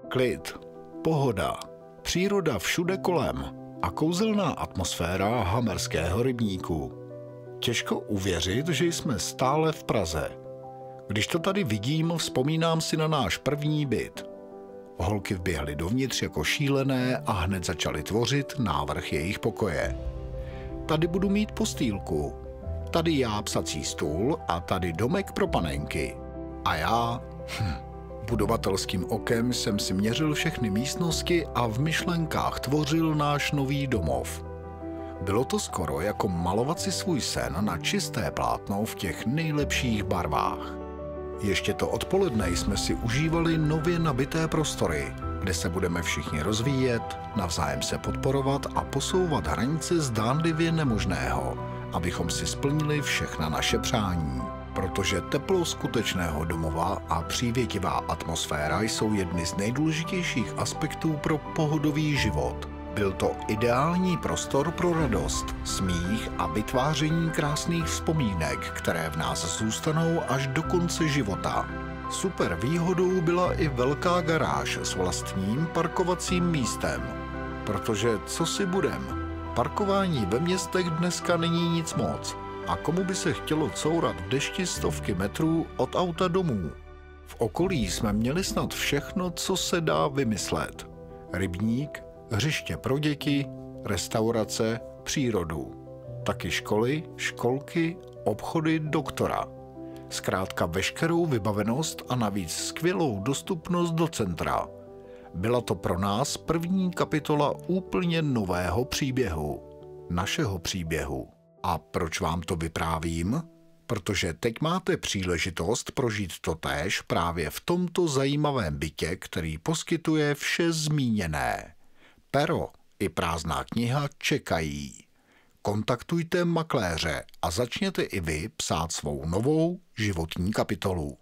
Klid, pohoda, příroda všude kolem a kouzelná atmosféra Hamerského rybníku. Těžko uvěřit, že jsme stále v Praze. Když to tady vidím, vzpomínám si na náš první byt. Holky vběhly dovnitř jako šílené a hned začaly tvořit návrh jejich pokoje. Tady budu mít postýlku, tady já psací stůl a tady domek pro panenky. A já... Budovatelským okem jsem si měřil všechny místnosti a v myšlenkách tvořil náš nový domov. Bylo to skoro jako malovat si svůj sen na čisté plátno v těch nejlepších barvách. Ještě to odpoledne jsme si užívali nově nabité prostory, kde se budeme všichni rozvíjet, navzájem se podporovat a posouvat hranice zdánlivě nemožného, abychom si splnili všechna naše přání. Protože teplo skutečného domova a přívětivá atmosféra jsou jedny z nejdůležitějších aspektů pro pohodový život. Byl to ideální prostor pro radost, smích a vytváření krásných vzpomínek, které v nás zůstanou až do konce života. Super výhodou byla i velká garáž s vlastním parkovacím místem. Protože co si budem, parkování ve městech dneska není nic moc. A komu by se chtělo courat v dešti stovky metrů od auta domů? V okolí jsme měli snad všechno, co se dá vymyslet. Rybník, hřiště pro děti, restaurace, přírodu. Taky školy, školky, obchody, doktora. Zkrátka veškerou vybavenost a navíc skvělou dostupnost do centra. Byla to pro nás první kapitola úplně nového příběhu. Našeho příběhu. A proč vám to vyprávím? Protože teď máte příležitost prožít totéž právě v tomto zajímavém bytě, který poskytuje vše zmíněné. Pero i prázdná kniha čekají. Kontaktujte makléře a začněte i vy psát svou novou životní kapitolu.